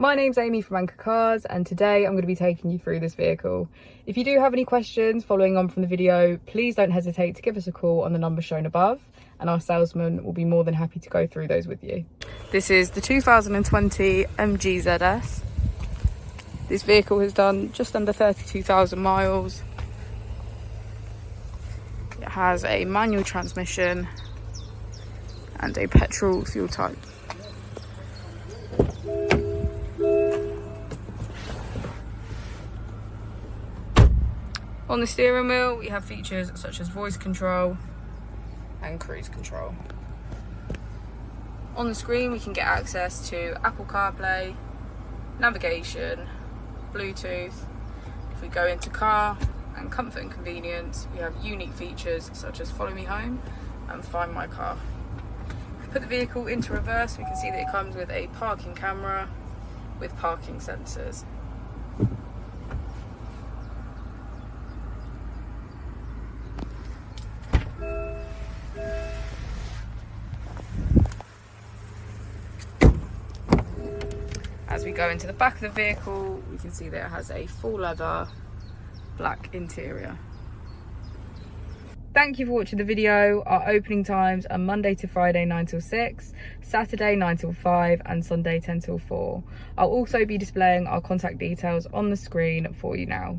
My name's Amy from Anchor Cars, and today I'm going to be taking you through this vehicle. If you do have any questions following on from the video, please don't hesitate to give us a call on the number shown above, and our salesman will be more than happy to go through those with you. This is the 2020 MG ZS. This vehicle has done just under 32,000 miles. It has a manual transmission and a petrol fuel type. On the steering wheel, we have features such as voice control and cruise control. On the screen, we can get access to Apple CarPlay, navigation, Bluetooth. If we go into car and comfort and convenience, we have unique features such as follow me home and find my car. If we put the vehicle into reverse, we can see that it comes with a parking camera with parking sensors. As we go into the back of the vehicle, we can see that it has a full leather black interior. Thank you for watching the video. Our opening times are Monday to Friday 9 till 6, Saturday 9 till 5 and Sunday 10 till 4. I'll also be displaying our contact details on the screen for you now.